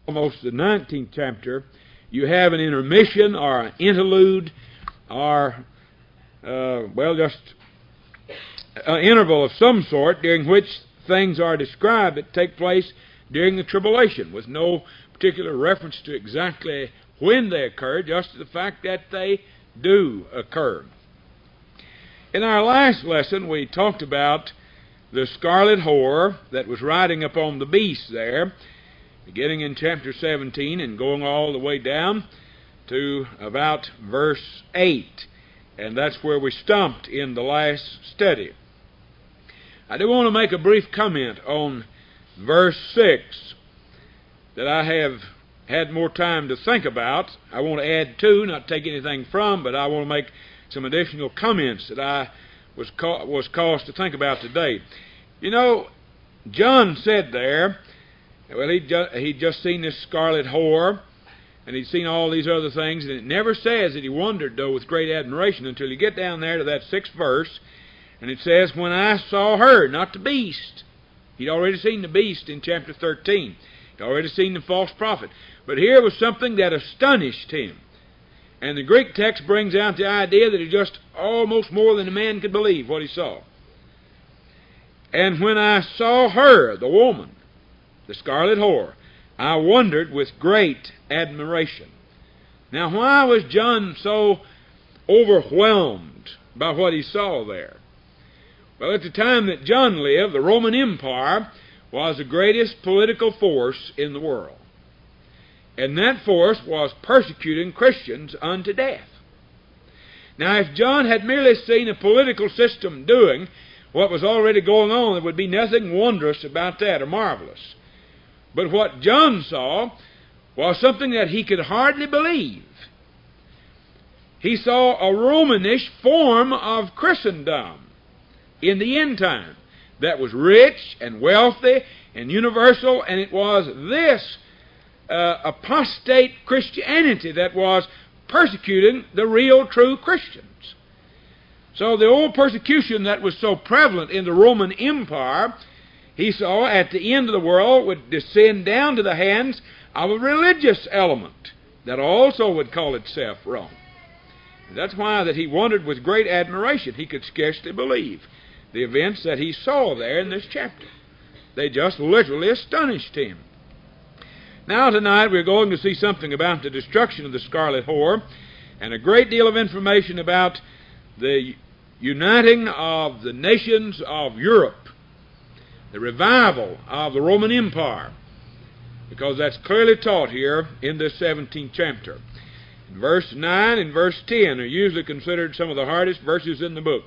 almost the 19th chapter, you have an intermission or an interlude or, just an interval of some sort during which things are described that take place during the tribulation, with no particular reference to exactly when they occur, just to the fact that they do occur. In our last lesson, we talked about the scarlet whore that was riding upon the beast there, beginning in chapter 17 and going all the way down to about verse 8. And that's where we stopped in the last study. I do want to make a brief comment on verse 6 that I have had more time to think about. I want to add to, not take anything from, but I want to make some additional comments that I was caused to think about today. You know, John said there, well, he'd just seen this scarlet whore, and he'd seen all these other things, and it never says that he wondered, though, with great admiration, until you get down there to that 6th verse, and it says, when I saw her, not the beast. He'd already seen the beast in chapter 13. He'd already seen the false prophet. But here was something that astonished him. And the Greek text brings out the idea that it just almost more than a man could believe what he saw. And when I saw her, the woman, the scarlet whore, I wondered with great admiration. Now, why was John so overwhelmed by what he saw there? Well, at the time that John lived, the Roman Empire was the greatest political force in the world. And that force was persecuting Christians unto death. Now, if John had merely seen a political system doing what was already going on, there would be nothing wondrous about that or marvelous. But what John saw was something that he could hardly believe. He saw a Romanish form of Christendom in the end time that was rich and wealthy and universal, and it was this apostate Christianity that was persecuting the real, true Christians. So the old persecution that was so prevalent in the Roman Empire, he saw at the end of the world would descend down to the hands of a religious element that also would call itself Rome. And that's why that he wondered with great admiration. He could scarcely believe the events that he saw there in this chapter. They just literally astonished him. Now tonight we're going to see something about the destruction of the scarlet whore and a great deal of information about the uniting of the nations of Europe, the revival of the Roman Empire, because that's clearly taught here in this 17th chapter. In verse 9 and verse 10 are usually considered some of the hardest verses in the book,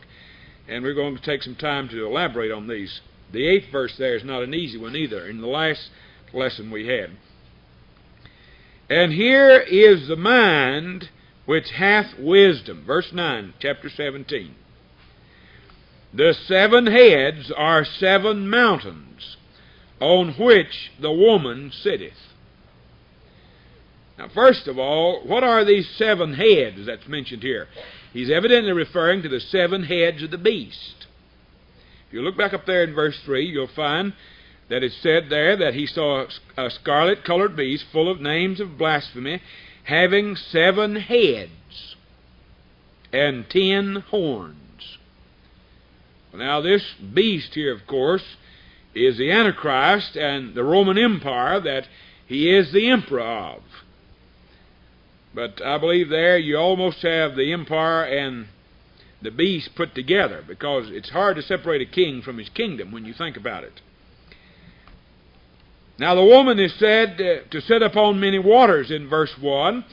and we're going to take some time to elaborate on these. The 8th verse there is not an easy one either, in the last lesson we had. And here is the mind which hath wisdom. Verse 9, chapter 17. The 7 heads are 7 mountains, on which the woman sitteth. Now, first of all, what are these 7 heads that's mentioned here? He's evidently referring to the 7 heads of the beast. If you look back up there in verse 3, you'll find that it said there that he saw a scarlet-colored beast full of names of blasphemy, having 7 heads and 10 horns. Now, this beast here, of course, is the Antichrist and the Roman Empire that he is the emperor of. But I believe there you almost have the empire and the beast put together, because it's hard to separate a king from his kingdom when you think about it. Now, the woman is said to sit upon many waters in verse 1,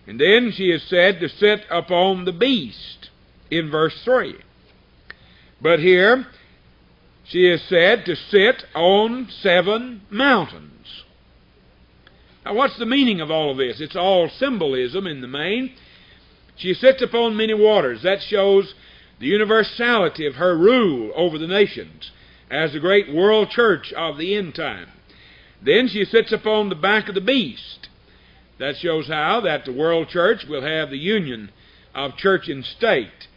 and then she is said to sit upon the beast in verse 3. But here, she is said to sit on 7 mountains. Now, what's the meaning of all of this? It's all symbolism in the main. She sits upon many waters. That shows the universality of her rule over the nations as the great world church of the end time. Then she sits upon the back of the beast. That shows how that the world church will have the union of church and state.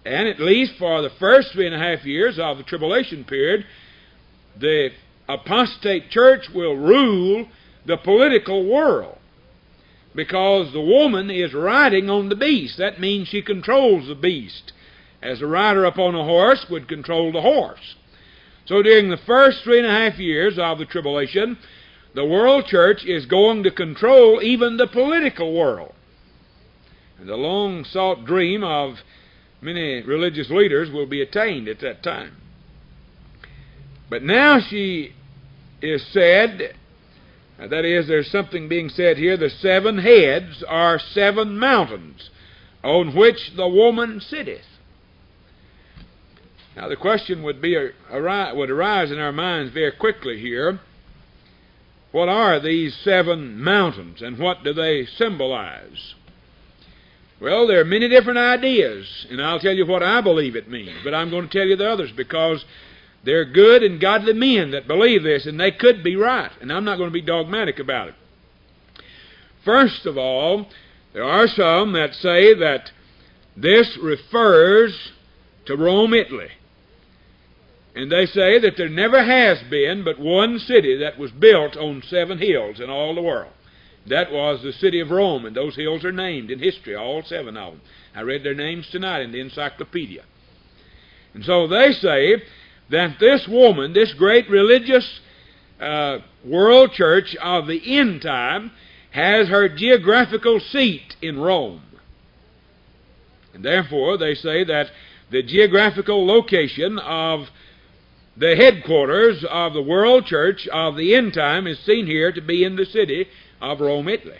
And at least for the first 3.5 years of the tribulation period, the apostate church will rule the political world, because the woman is riding on the beast. That means she controls the beast, as a rider upon a horse would control the horse. So during the first 3.5 years of the tribulation, the world church is going to control even the political world. And the long-sought dream of many religious leaders will be attained at that time. But now she is said, that is, there's something being said here, the 7 heads are 7 mountains on which the woman sitteth. Now the question would arise in our minds very quickly here. What are these 7 mountains, and what do they symbolize? Well, there are many different ideas, and I'll tell you what I believe it means, but I'm going to tell you the others because they're good and godly men that believe this, and they could be right, and I'm not going to be dogmatic about it. First of all, there are some that say that this refers to Rome, Italy. And they say that there never has been but one city that was built on 7 hills in all the world. That was the city of Rome, and those hills are named in history, all 7 of them. I read their names tonight in the encyclopedia. And so they say that this woman, this great religious world church of the end time, has her geographical seat in Rome. And therefore they say that the geographical location of the headquarters of the world church of the end time is seen here to be in the city of Rome, Italy.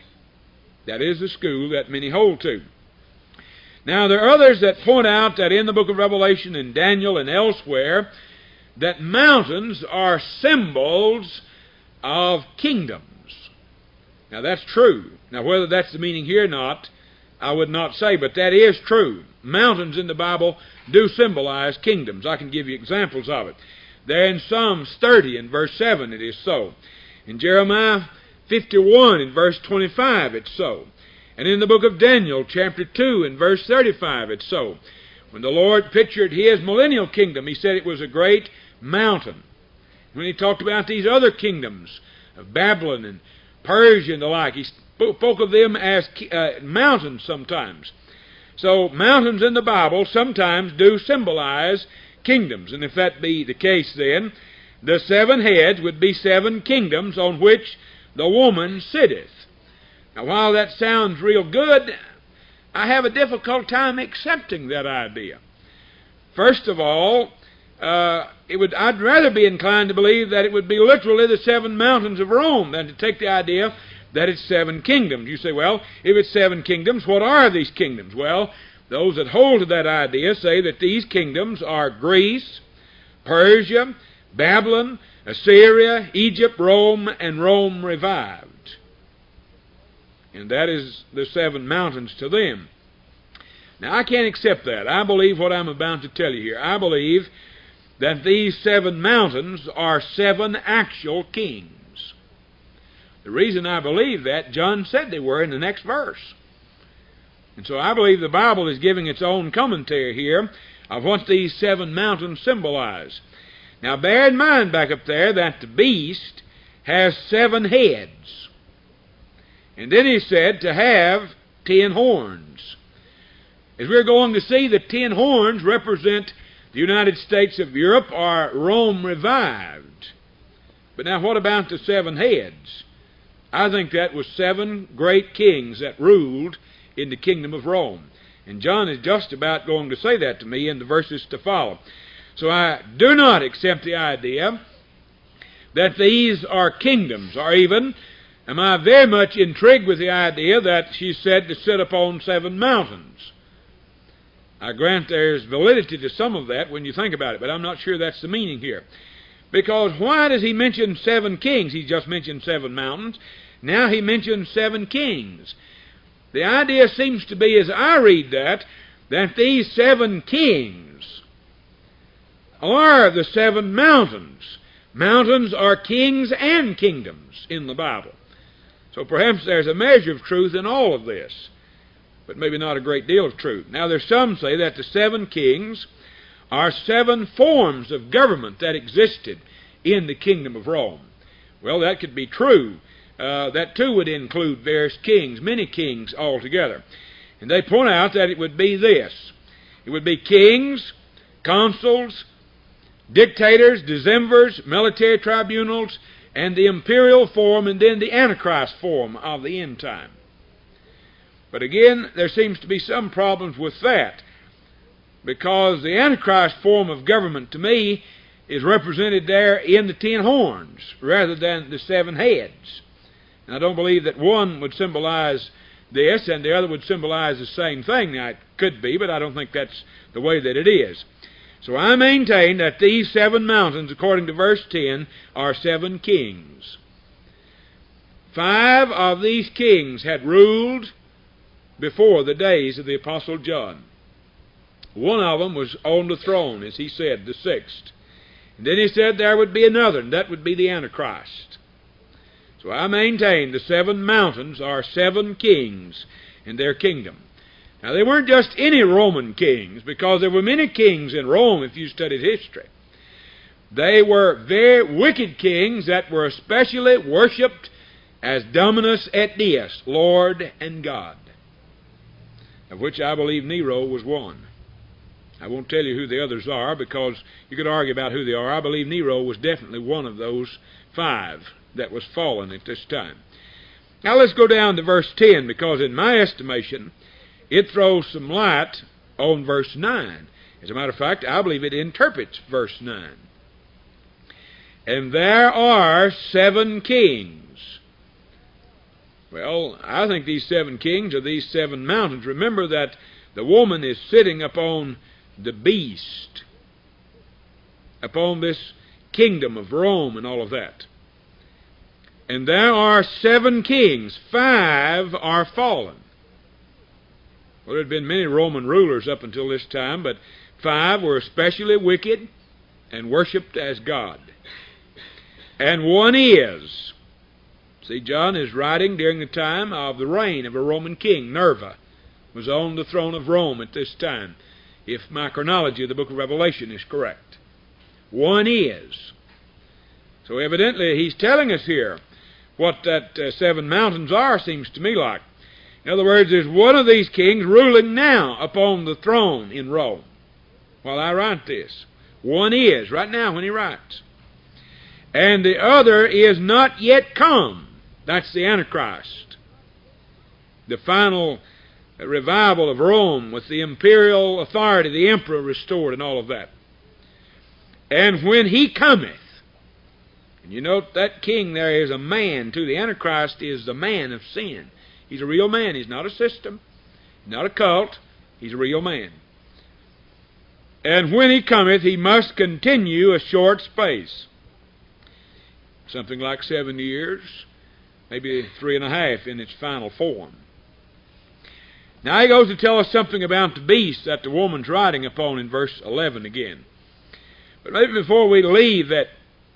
That is the school that many hold to. Now there are others that point out that in the book of Revelation and Daniel and elsewhere, that mountains are symbols of kingdoms. Now that's true. Now whether that's the meaning here or not, I would not say, but that is true. Mountains in the Bible do symbolize kingdoms. I can give you examples of it. There in Psalms 30 and verse 7 it is so. In Jeremiah 51 and verse 25 it's so. And in the book of Daniel chapter 2 and verse 35 it's so. When the Lord pictured His millennial kingdom, He said it was a great mountain. When He talked about these other kingdoms of Babylon and Persia and the like, He spoke of them as mountains sometimes. So mountains in the Bible sometimes do symbolize kingdoms. And if that be the case, then the 7 heads would be 7 kingdoms on which the woman sitteth. Now while that sounds real good, I have a difficult time accepting that idea. First of all, I'd rather be inclined to believe that it would be literally the 7 mountains of Rome than to take the idea that it's 7 kingdoms. You say, well, if it's 7 kingdoms, what are these kingdoms? Well, those that hold to that idea say that these kingdoms are Greece, Persia, Babylon, Assyria, Egypt, Rome, and Rome revived. And that is the 7 mountains to them. Now, I can't accept that. I believe what I'm about to tell you here. I believe that these 7 mountains are 7 actual kings. The reason I believe that, John said they were in the next verse. And so I believe the Bible is giving its own commentary here of what these 7 mountains symbolize. Now bear in mind back up there that the beast has 7 heads. And then he said to have 10 horns. As we're going to see, the 10 horns represent the United States of Europe, or Rome revived. But now what about the 7 heads? I think that was 7 great kings that ruled in the kingdom of Rome. And John is just about going to say that to me in the verses to follow. So I do not accept the idea that these are kingdoms, or even am I very much intrigued with the idea that she's said to sit upon 7 mountains. I grant there's validity to some of that when you think about it, but I'm not sure that's the meaning here. Because why does he mention 7 kings? He just mentioned 7 mountains. Now he mentions 7 kings. The idea seems to be, as I read that these 7 kings are the 7 mountains. Mountains are kings and kingdoms in the Bible. So perhaps there's a measure of truth in all of this, but maybe not a great deal of truth. Now there's some say that the 7 kings are 7 forms of government that existed in the kingdom of Rome. Well, that could be true, that too would include various kings, many kings altogether. And they point out that it would be this. It would be kings, consuls, dictators, decemvirs, military tribunals, and the imperial form, and then the Antichrist form of the end time. But again, there seems to be some problems with that, because the Antichrist form of government, to me, is represented there in the 10 horns, rather than the 7 heads. And I don't believe that one would symbolize this, and the other would symbolize the same thing. Now, it could be, but I don't think that's the way that it is. So I maintain that these 7 mountains, according to verse 10, are 7 kings. 5 of these kings had ruled before the days of the Apostle John. One of them was on the throne, as he said, the 6th. And then he said there would be another, and that would be the Antichrist. So I maintain the 7 mountains are 7 kings in their kingdom. Now, they weren't just any Roman kings, because there were many kings in Rome if you studied history. They were very wicked kings that were especially worshipped as Dominus et Deus, Lord and God, of which I believe Nero was one. I won't tell you who the others are, because you could argue about who they are. I believe Nero was definitely one of those 5 that was fallen at this time. Now let's go down to verse 10, because in my estimation, it throws some light on verse 9. As a matter of fact, I believe it interprets verse 9. And there are 7 kings. Well, I think these 7 kings are these 7 mountains. Remember that the woman is sitting upon the beast, upon this kingdom of Rome and all of that. And there are 7 kings. 5 are fallen. Well, there had been many Roman rulers up until this time, but 5 were especially wicked and worshipped as God. And one is. See, John is writing during the time of the reign of a Roman king. Nerva was on the throne of Rome at this time, if my chronology of the book of Revelation is correct. One is. So evidently he's telling us here what that 7 mountains are, seems to me like. In other words, there's one of these kings ruling now upon the throne in Rome while I write this. One is, right now when he writes. And the other is not yet come. That's the Antichrist. The final revival of Rome with the imperial authority, the emperor restored and all of that. And when he cometh, and you note that king there is a man too. The Antichrist is the man of sin. He's a real man. He's not a system. He's not a cult. He's a real man. And when he cometh, he must continue a short space. Something like 7 years, maybe 3.5 in its final form. Now he goes to tell us something about the beast that the woman's riding upon in verse 11 again. But maybe before we leave that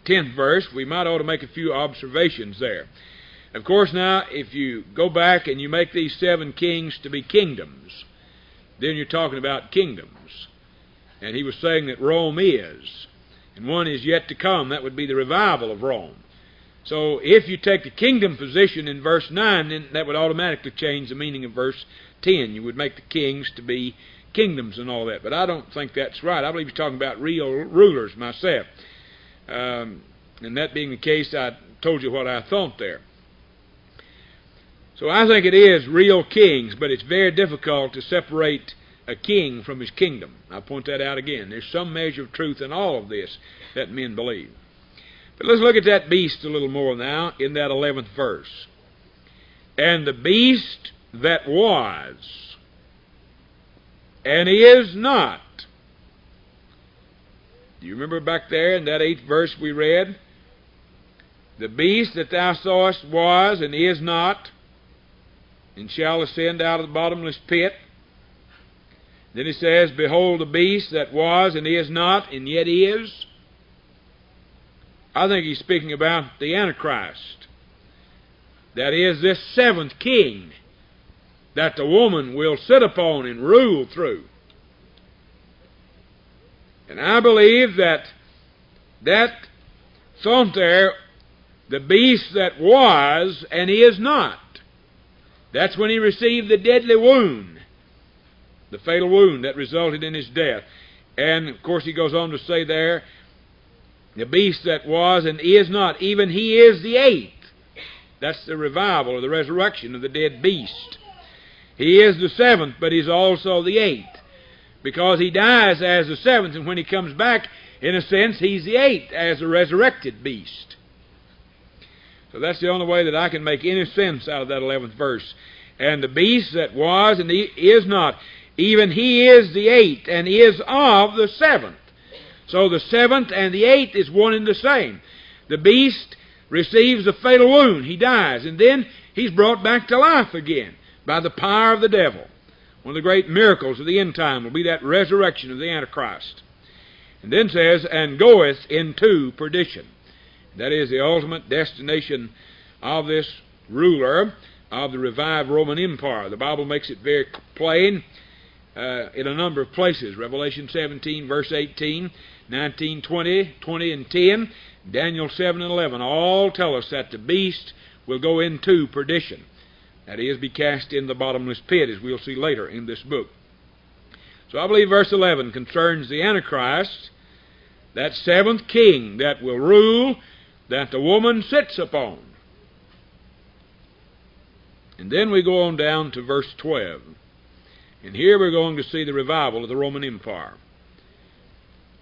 10th verse, we might ought to make a few observations there. Of course, now, if you go back and you make these 7 kings to be kingdoms, then you're talking about kingdoms. And he was saying that Rome is, and one is yet to come. That would be the revival of Rome. So if you take the kingdom position in verse 9, then that would automatically change the meaning of verse 10. You would make the kings to be kingdoms and all that. But I don't think that's right. I believe he's talking about real rulers myself. And that being the case, I told you what I thought there. So I think it is real kings, but it's very difficult to separate a king from his kingdom. I'll point that out again. There's some measure of truth in all of this that men believe. But let's look at that beast a little more now in that 11th verse. And the beast that was, and is not. Do you remember back there in that 8th verse we read? The beast that thou sawest was and is not, and shall ascend out of the bottomless pit. Then he says, behold the beast that was and is not, and yet is. I think he's speaking about the Antichrist. That is this 7th king that the woman will sit upon and rule through. And I believe that thought there the beast that was and is not. That's when he received the deadly wound, the fatal wound that resulted in his death. And, of course, he goes on to say there, the beast that was and is not, even he is the eighth. That's the revival or the resurrection of the dead beast. He is the seventh, but he's also the eighth, because he dies as the seventh, and when he comes back, in a sense, he's the eighth as a resurrected beast. So that's the only way that I can make any sense out of that 11th verse. And the beast that was and is not, even he is the eighth, and is of the seventh. So the seventh and the eighth is one and the same. The beast receives the fatal wound. He dies, and then he's brought back to life again by the power of the devil. One of the great miracles of the end time will be that resurrection of the Antichrist. And then says, and goeth into perdition. That is the ultimate destination of this ruler of the revived Roman Empire. The Bible makes it very plain in a number of places. Revelation 17, verse 18, 19, 20, 20 and 10, Daniel 7 and 11, all tell us that the beast will go into perdition. That is, be cast in the bottomless pit, as we'll see later in this book. So I believe verse 11 concerns the Antichrist, that seventh king that will rule, that the woman sits upon. And then we go on down to verse 12. And here we're going to see the revival of the Roman Empire.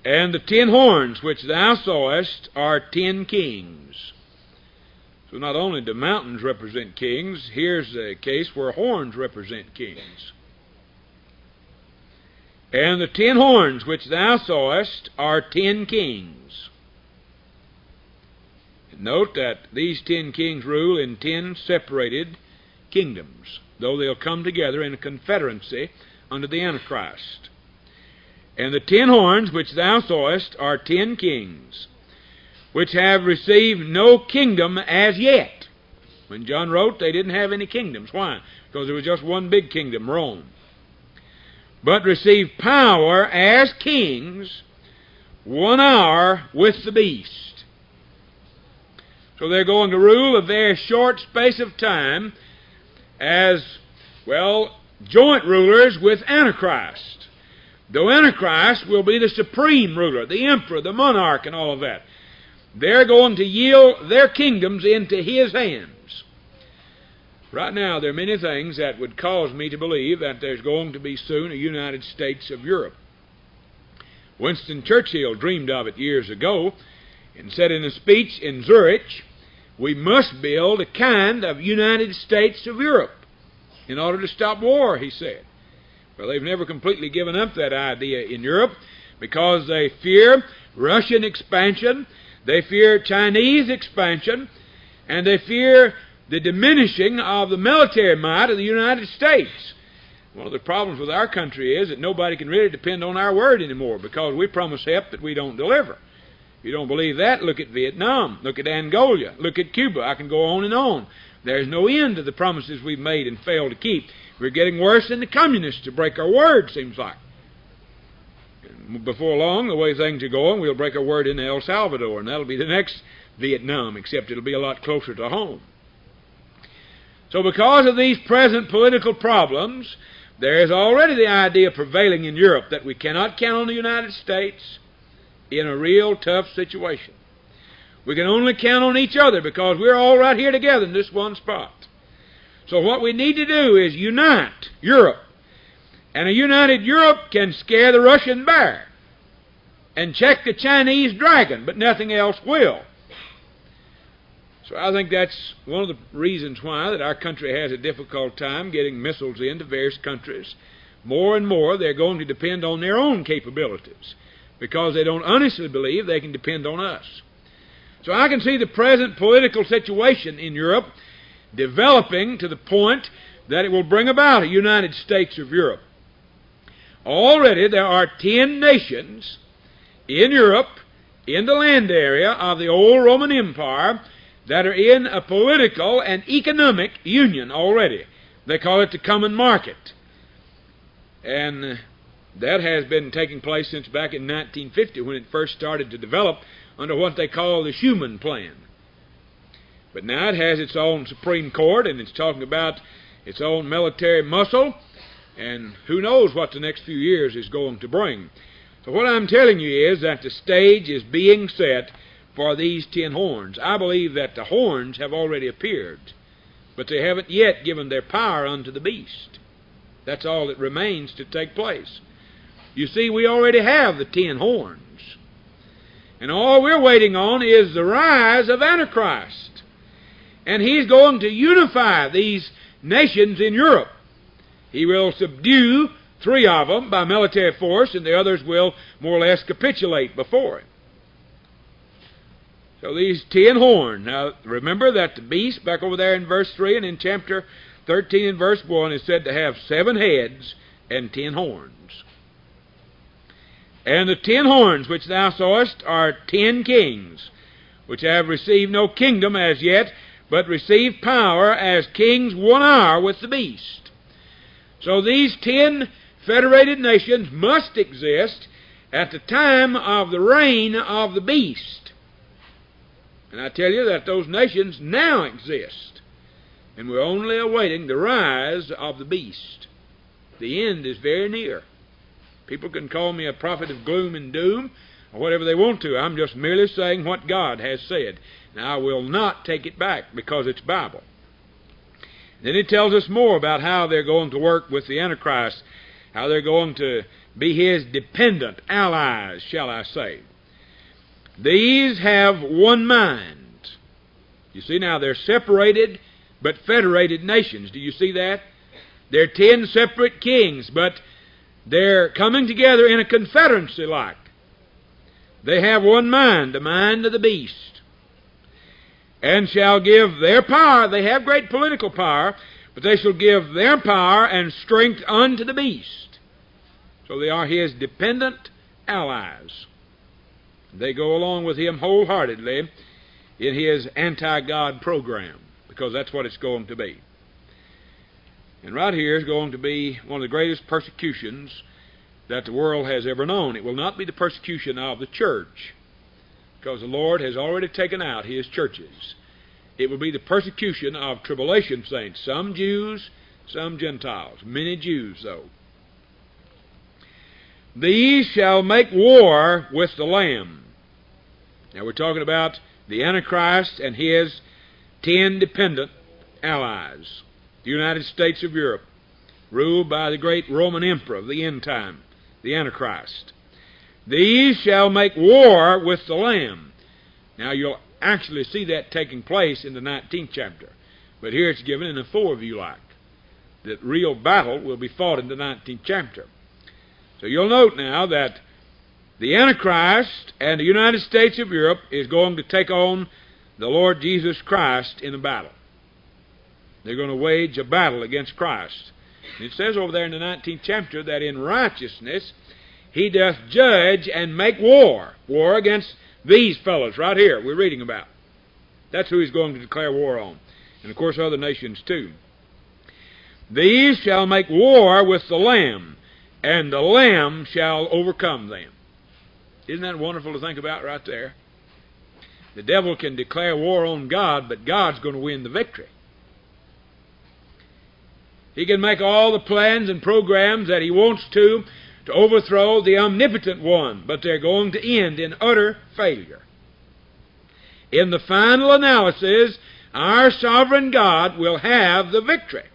And the 10 horns which thou sawest are 10 kings. So not only do mountains represent kings, here's a case where horns represent kings. And the 10 horns which thou sawest are 10 kings. Note that these 10 kings rule in 10 separated kingdoms, though they'll come together in a confederacy under the Antichrist. And the 10 horns which thou sawest are 10 kings, which have received no kingdom as yet. When John wrote, they didn't have any kingdoms. Why? Because there was just one big kingdom, Rome. But received power as kings 1 hour with the beast. So they're going to rule a very short space of time as, well, joint rulers with Antichrist. Though Antichrist will be the supreme ruler, the emperor, the monarch, and all of that. They're going to yield their kingdoms into his hands. Right now, there are many things that would cause me to believe that there's going to be soon a United States of Europe. Winston Churchill dreamed of it years ago, and said in a speech in Zurich, we must build a kind of United States of Europe in order to stop war, he said. Well, they've never completely given up that idea in Europe because they fear Russian expansion, they fear Chinese expansion, and they fear the diminishing of the military might of the United States. One of the problems with our country is that nobody can really depend on our word anymore because we promise help that we don't deliver. If you don't believe that, look at Vietnam, look at Angola, look at Cuba. I can go on and on. There's no end to the promises we've made and failed to keep. We're getting worse than the communists to break our word, seems like. And before long, the way things are going, we'll break our word in El Salvador, and that'll be the next Vietnam, except it'll be a lot closer to home. So because of these present political problems, there is already the idea prevailing in Europe that we cannot count on the United States in a real tough situation. We can only count on each other because we're all right here together in this one spot. So what we need to do is unite Europe. And a united Europe can scare the Russian bear and check the Chinese dragon, but nothing else will. So I think that's one of the reasons why that our country has a difficult time getting missiles into various countries. More and more they're going to depend on their own capabilities because they don't honestly believe they can depend on us. So I can see the present political situation in Europe developing to the point that it will bring about a United States of Europe. Already there are 10 nations in Europe, in the land area of the old Roman Empire, that are in a political and economic union already. They call it the common market. And that has been taking place since back in 1950 when it first started to develop under what they call the Schuman Plan. But now it has its own Supreme Court, and it's talking about its own military muscle, and who knows what the next few years is going to bring. So what I'm telling you is that the stage is being set for these 10 horns. I believe that the horns have already appeared, but they haven't yet given their power unto the beast. That's all that remains to take place. You see, we already have the 10 horns. And all we're waiting on is the rise of Antichrist. And he's going to unify these nations in Europe. He will subdue 3 of them by military force, and the others will more or less capitulate before him. So these 10 horns. Now remember that the beast, back over there in verse 3 and in chapter 13 and verse 1, is said to have 7 heads and 10 horns. And the 10 horns which thou sawest are 10 kings, which have received no kingdom as yet, but receive power as kings 1 hour with the beast. So these 10 federated nations must exist at the time of the reign of the beast. And I tell you that those nations now exist, and we're only awaiting the rise of the beast. The end is very near. People can call me a prophet of gloom and doom, or whatever they want to. I'm just merely saying what God has said. Now, I will not take it back, because it's Bible. Then it tells us more about how they're going to work with the Antichrist, how they're going to be his dependent allies, shall I say. These have one mind. You see, now they're separated but federated nations. Do you see that? They're 10 separate kings, but they're coming together in a confederacy like. They have one mind, the mind of the beast. And shall give their power, they have great political power, but they shall give their power and strength unto the beast. So they are his dependent allies. They go along with him wholeheartedly in his anti-God program, because that's what it's going to be. And right here is going to be one of the greatest persecutions that the world has ever known. It will not be the persecution of the church, because the Lord has already taken out his churches. It will be the persecution of tribulation saints, some Jews, some Gentiles, many Jews though. These shall make war with the Lamb. Now we're talking about the Antichrist and his 10 dependent allies. The United States of Europe, ruled by the great Roman emperor of the end time, the Antichrist. These shall make war with the Lamb. Now you'll actually see that taking place in the 19th chapter. But here it's given in a foreview like. That real battle will be fought in the 19th chapter. So you'll note now that the Antichrist and the United States of Europe is going to take on the Lord Jesus Christ in a battle. They're going to wage a battle against Christ. And it says over there in the 19th chapter that in righteousness he doth judge and make war. War against these fellows right here we're reading about. That's who he's going to declare war on. And of course other nations too. These shall make war with the Lamb, and the Lamb shall overcome them. Isn't that wonderful to think about right there? The devil can declare war on God, but God's going to win the victory. He can make all the plans and programs that he wants to overthrow the omnipotent one, but they're going to end in utter failure. In the final analysis, our sovereign God will have the victory.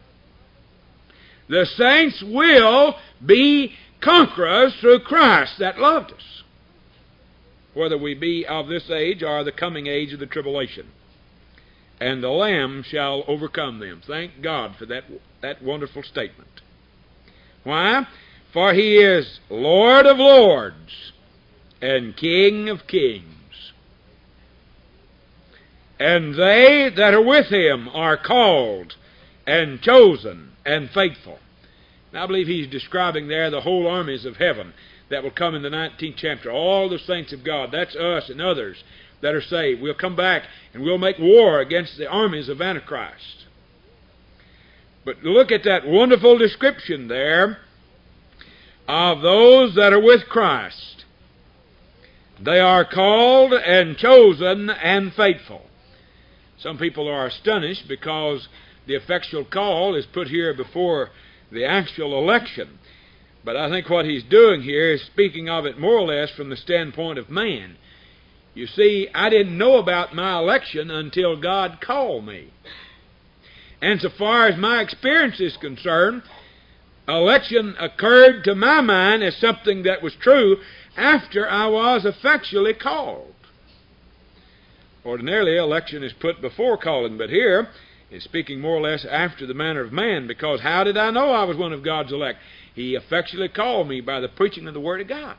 The saints will be conquerors through Christ that loved us, whether we be of this age or the coming age of the tribulation. And the Lamb shall overcome them. Thank God for that wonderful statement. Why? For he is Lord of lords and King of kings. And they that are with him are called and chosen and faithful. Now I believe he's describing there the whole armies of heaven that will come in the 19th chapter. All the saints of God, that's us and others that are saved. We'll come back and we'll make war against the armies of Antichrist. But look at that wonderful description there of those that are with Christ. They are called and chosen and faithful. Some people are astonished because the effectual call is put here before the actual election. But I think what he's doing here is speaking of it more or less from the standpoint of man. You see, I didn't know about my election until God called me. And so far as my experience is concerned, election occurred to my mind as something that was true after I was effectually called. Ordinarily, election is put before calling, but here it's speaking more or less after the manner of man, because how did I know I was one of God's elect? He effectually called me by the preaching of the Word of God.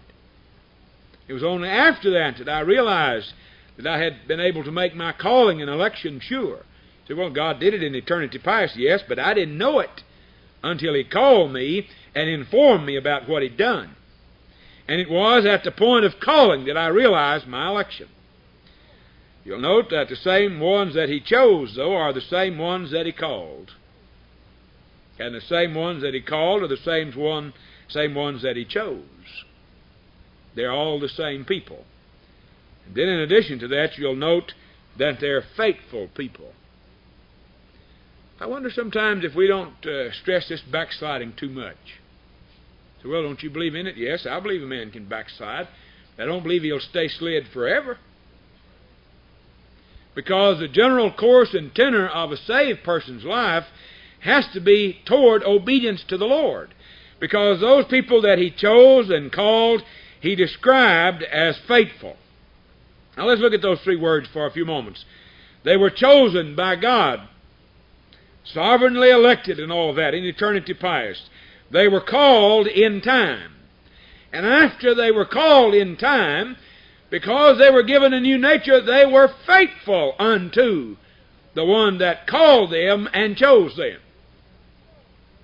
It was only after that that I realized that I had been able to make my calling and election sure. So, well, God did it in eternity past, yes, but I didn't know it until He called me and informed me about what He'd done. And it was at the point of calling that I realized my election. You'll note that the same ones that He chose, though, are the same ones that He called. And the same ones that He called are the same ones that He chose. They're all the same people. And then in addition to that, you'll note that they're faithful people. I wonder sometimes if we don't stress this backsliding too much. So, well, don't you believe in it? Yes, I believe a man can backslide. I don't believe he'll stay slid forever. Because the general course and tenor of a saved person's life has to be toward obedience to the Lord. Because those people that He chose and called, He described as faithful. Now let's look at those three words for a few moments. They were chosen by God, sovereignly elected and all that in eternity past. They were called in time. And after they were called in time, because they were given a new nature, they were faithful unto the one that called them and chose them.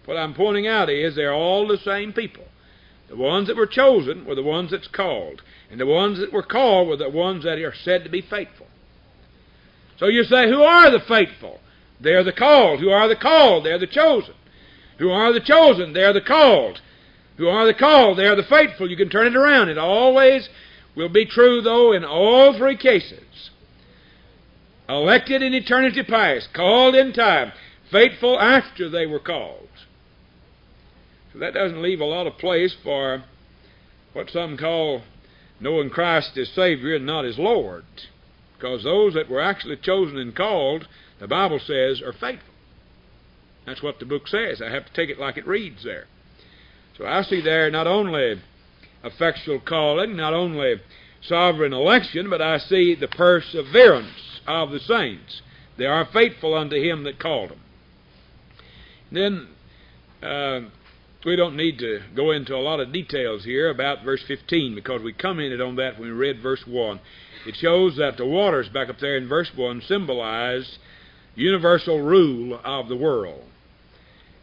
What I'm pointing out is they're all the same people. The ones that were chosen were the ones that's called. And the ones that were called were the ones that are said to be faithful. So you say, who are the faithful? They're the called. Who are the called? They're the chosen. Who are the chosen? They're the called. Who are the called? They're the faithful. You can turn it around. It always will be true, though, in all three cases. Elected in eternity past, called in time, faithful after they were called. So that doesn't leave a lot of place for what some call knowing Christ as Savior and not as Lord. Because those that were actually chosen and called, the Bible says, are faithful. That's what the book says. I have to take it like it reads there. So I see there not only effectual calling, not only sovereign election, but I see the perseverance of the saints. They are faithful unto Him that called them. Then, we don't need to go into a lot of details here about verse 15, because we commented on that when we read verse 1. It shows that the waters back up there in verse 1 symbolize universal rule of the world.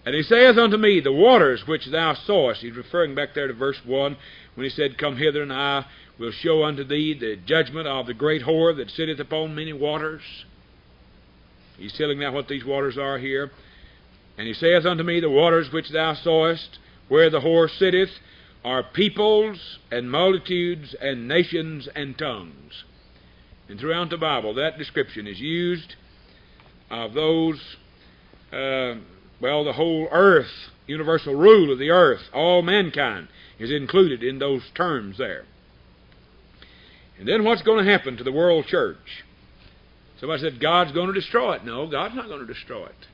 And He saith unto me, the waters which thou sawest, He's referring back there to verse 1, when He said, come hither, and I will show unto thee the judgment of the great whore that sitteth upon many waters. He's telling now what these waters are here. And He saith unto me, the waters which thou sawest, where the whore sitteth, are peoples and multitudes and nations and tongues. And throughout the Bible, that description is used of those, the whole earth, universal rule of the earth, all mankind is included in those terms there. And then what's going to happen to the world church? Somebody said, God's going to destroy it. No, God's not going to destroy it.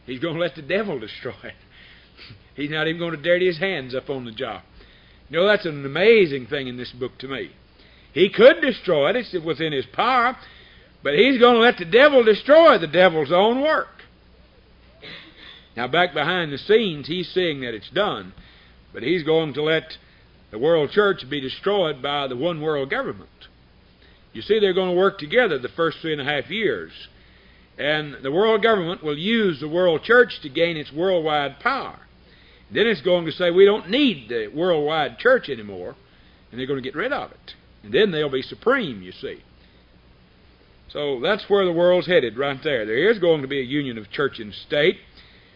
He's going to let the devil destroy it. He's not even going to dirty his hands up on the job. You know, that's an amazing thing in this book to me. He could destroy it. It's within His power. But He's going to let the devil destroy the devil's own work. Now, back behind the scenes, He's seeing that it's done. But He's going to let the world church be destroyed by the one world government. You see, they're going to work together the first 3.5 years. And the world government will use the world church to gain its worldwide power. Then it's going to say, we don't need the worldwide church anymore, and they're going to get rid of it. And then they'll be supreme, you see. So that's where the world's headed, right there. There is going to be a union of church and state.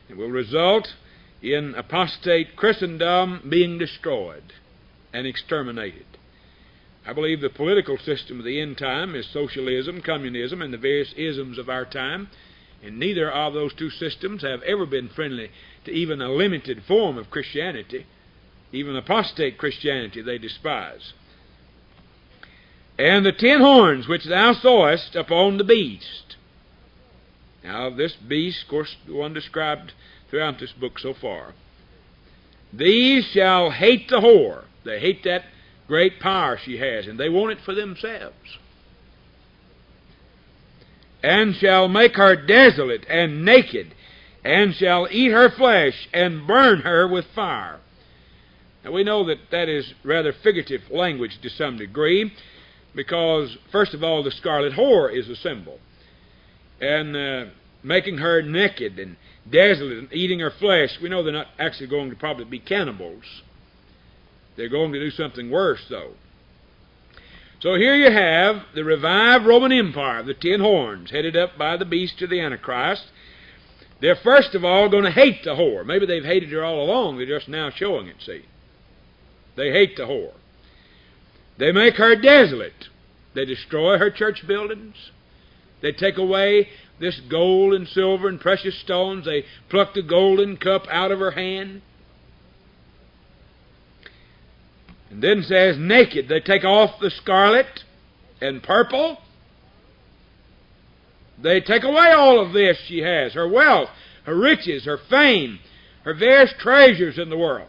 It will result in apostate Christendom being destroyed and exterminated. I believe the political system of the end time is socialism, communism, and the various isms of our time, and neither of those two systems have ever been friendly to even a limited form of Christianity. Even apostate Christianity they despise. And the 10 horns which thou sawest upon the beast. Now this beast, of course, the one described throughout this book so far. These shall hate the whore. They hate that great power she has, and they want it for themselves. And shall make her desolate and naked, and shall eat her flesh, and burn her with fire. Now we know that that is rather figurative language to some degree, because, first of all, the scarlet whore is a symbol. And making her naked and desolate and eating her flesh, we know they're not actually going to probably be cannibals. They're going to do something worse, though. So here you have the revived Roman Empire, the 10 horns, headed up by the beast of the Antichrist. They're first of all going to hate the whore. Maybe they've hated her all along. They're just now showing it, see. They hate the whore. They make her desolate. They destroy her church buildings. They take away this gold and silver and precious stones. They pluck the golden cup out of her hand. And then says naked. They take off the scarlet and purple. They take away all of this she has, her wealth, her riches, her fame, her various treasures in the world.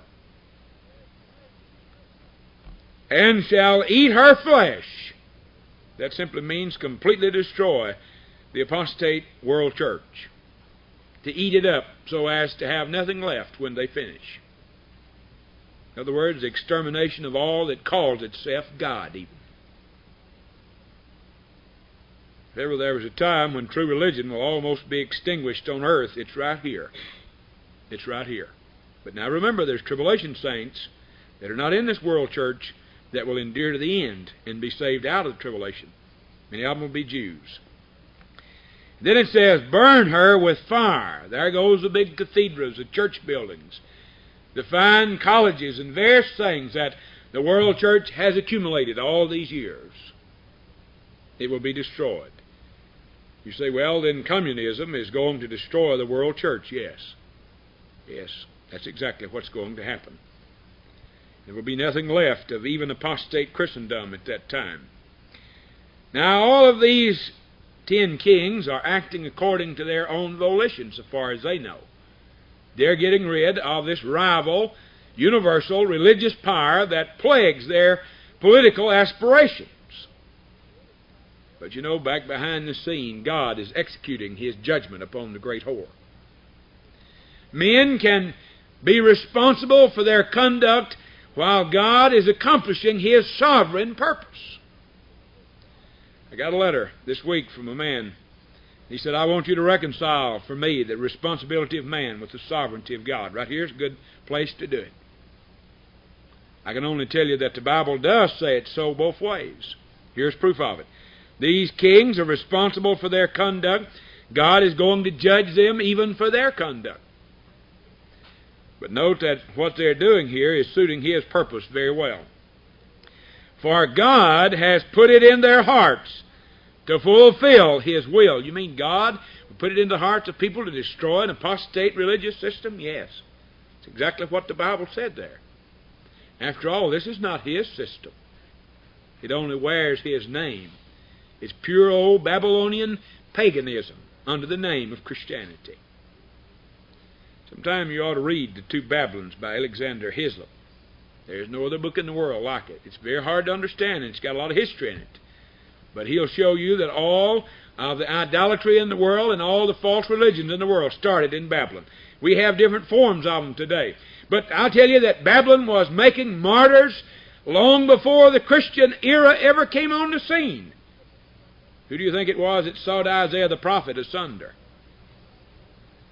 And shall eat her flesh. That simply means completely destroy the apostate world church. To eat it up so as to have nothing left when they finish. In other words, the extermination of all that calls itself God even. If ever there was a time when true religion will almost be extinguished on earth, it's right here. It's right here. But now remember, there's tribulation saints that are not in this world church that will endure to the end and be saved out of the tribulation. Many of them will be Jews. Then it says, burn her with fire. There goes the big cathedrals, the church buildings, the fine colleges and various things that the world church has accumulated all these years. It will be destroyed. You say, well, then communism is going to destroy the world church. Yes. Yes, that's exactly what's going to happen. There will be nothing left of even apostate Christendom at that time. Now, all of these 10 kings are acting according to their own volition, so far as they know. They're getting rid of this rival, universal religious power that plagues their political aspirations. But you know, back behind the scene, God is executing His judgment upon the great whore. Men can be responsible for their conduct while God is accomplishing His sovereign purpose. I got a letter this week from a man. He said, I want you to reconcile for me the responsibility of man with the sovereignty of God. Right here's a good place to do it. I can only tell you that the Bible does say it so both ways. Here's proof of it. These kings are responsible for their conduct. God is going to judge them even for their conduct. But note that what they're doing here is suiting His purpose very well. For God has put it in their hearts to fulfill His will. You mean God will put it in the hearts of people to destroy an apostate religious system? Yes. That's exactly what the Bible said there. After all, this is not His system. It only wears His name. It's pure old Babylonian paganism under the name of Christianity. Sometime you ought to read The Two Babylons by Alexander Hislop. There's no other book in the world like it. It's very hard to understand, and it's got a lot of history in it. But he'll show you that all of the idolatry in the world and all the false religions in the world started in Babylon. We have different forms of them today. But I'll tell you that Babylon was making martyrs long before the Christian era ever came on the scene. Who do you think it was that sawed Isaiah the prophet asunder?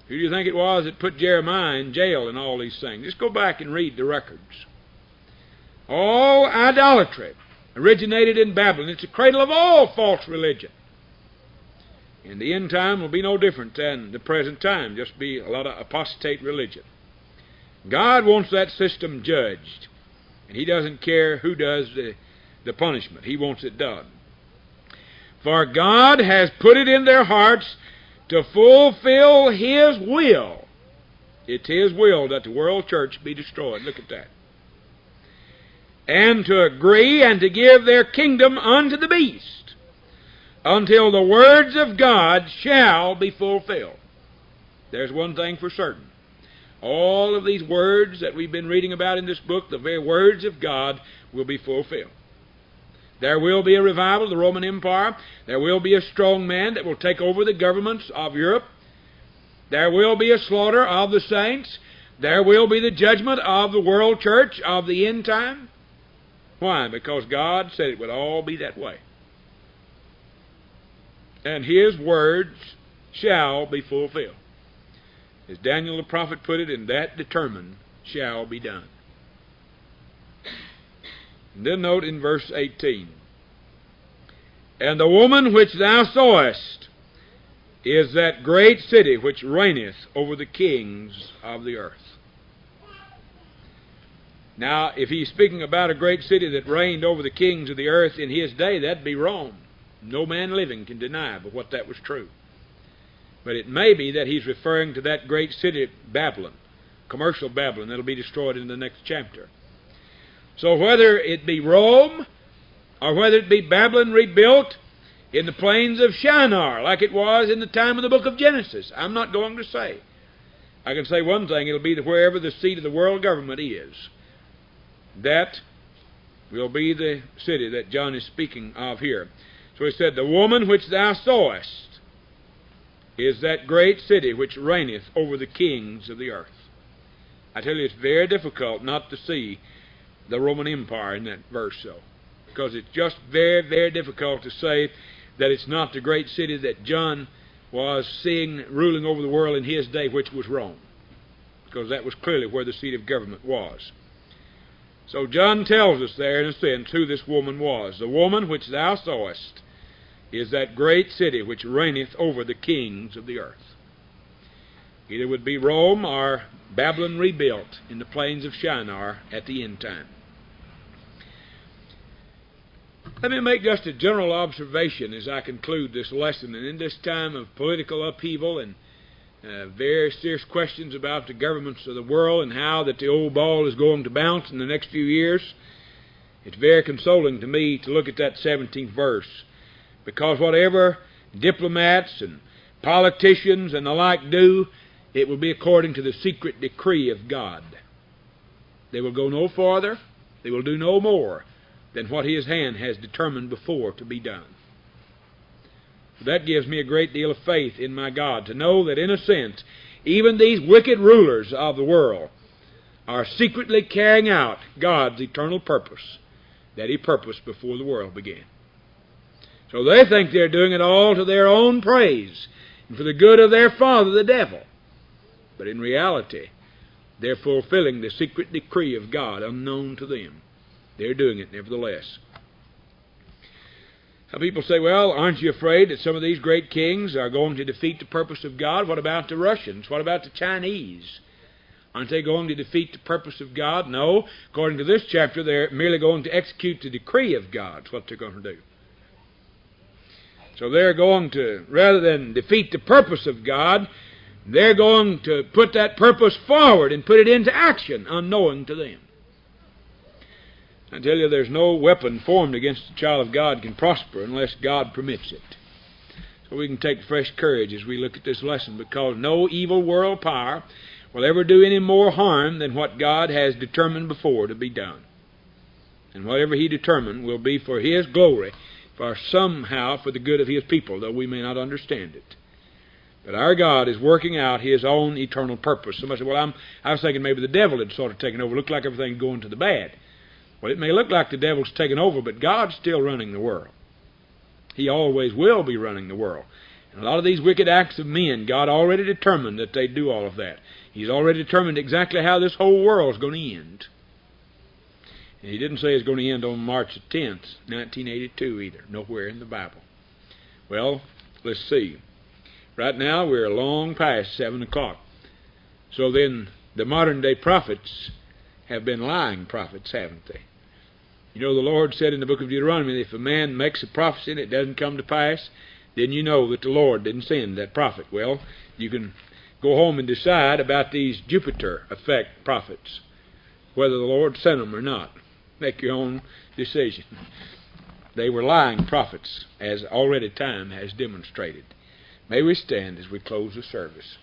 Who do you think it was that put Jeremiah in jail and all these things? Just go back and read the records. All idolatry originated in Babylon. It's the cradle of all false religion. And the end time will be no different than the present time. Just be a lot of apostate religion. God wants that system judged. And He doesn't care who does the the punishment. He wants it done. For God has put it in their hearts to fulfill His will. It's His will that the world church be destroyed. Look at that. And to agree and to give their kingdom unto the beast, until the words of God shall be fulfilled. There's one thing for certain. All of these words that we've been reading about in this book, the very words of God, will be fulfilled. There will be a revival of the Roman Empire. There will be a strong man that will take over the governments of Europe. There will be a slaughter of the saints. There will be the judgment of the world church of the end time. Why? Because God said it would all be that way. And His words shall be fulfilled. As Daniel the prophet put it, and that determined shall be done. And then note in verse 18, and the woman which thou sawest is that great city which reigneth over the kings of the earth. Now, if he's speaking about a great city that reigned over the kings of the earth in his day, that'd be Rome. No man living can deny but what that was true. But it may be that he's referring to that great city, Babylon, commercial Babylon, that'll be destroyed in the next chapter. So whether it be Rome, or whether it be Babylon rebuilt in the plains of Shinar, like it was in the time of the book of Genesis, I'm not going to say. I can say one thing, it'll be wherever the seat of the world government is. That will be the city that John is speaking of here. So he said, the woman which thou sawest is that great city which reigneth over the kings of the earth. I tell you, it's very difficult not to see the Roman Empire in that verse, because it's just very, very difficult to say that it's not the great city that John was seeing ruling over the world in his day, which was Rome, because that was clearly where the seat of government was. So John tells us there, in a sense, who this woman was. The woman which thou sawest is that great city which reigneth over the kings of the earth. Either would be Rome or Babylon rebuilt in the plains of Shinar at the end time. Let me make just a general observation as I conclude this lesson. And in this time of political upheaval and very serious questions about the governments of the world and how that the old ball is going to bounce in the next few years, it's very consoling to me to look at that 17th verse. Because whatever diplomats and politicians and the like do, it will be according to the secret decree of God. They will go no farther, they will do no more than what His hand has determined before to be done. That gives me a great deal of faith in my God, to know that in a sense, even these wicked rulers of the world are secretly carrying out God's eternal purpose that He purposed before the world began. So they think they're doing it all to their own praise and for the good of their father, the devil. But in reality, they're fulfilling the secret decree of God unknown to them. They're doing it nevertheless. Some people say, well, aren't you afraid that some of these great kings are going to defeat the purpose of God? What about the Russians? What about the Chinese? Aren't they going to defeat the purpose of God? No. According to this chapter, they're merely going to execute the decree of God. That's what they're going to do. So they're going to, rather than defeat the purpose of God, they're going to put that purpose forward and put it into action, unknowing to them. I tell you, there's no weapon formed against the child of God can prosper unless God permits it. So we can take fresh courage as we look at this lesson, because no evil world power will ever do any more harm than what God has determined before to be done. And whatever He determined will be for His glory, for somehow for the good of His people, though we may not understand it. But our God is working out His own eternal purpose. Somebody said, well, I was thinking maybe the devil had sort of taken over. It looked like everything's going to the bad. Well, it may look like the devil's taken over, but God's still running the world. He always will be running the world. And a lot of these wicked acts of men, God already determined that they do all of that. He's already determined exactly how this whole world is going to end. And He didn't say it's going to end on March the 10th, 1982 either. Nowhere in the Bible. Well, let's see. Right now we're long past 7 o'clock. So then the modern day prophets have been lying prophets, haven't they? You know, the Lord said in the book of Deuteronomy, if a man makes a prophecy and it doesn't come to pass, then you know that the Lord didn't send that prophet. Well, you can go home and decide about these Jupiter effect prophets, whether the Lord sent them or not. Make your own decision. They were lying prophets, as already time has demonstrated. May we stand as we close the service.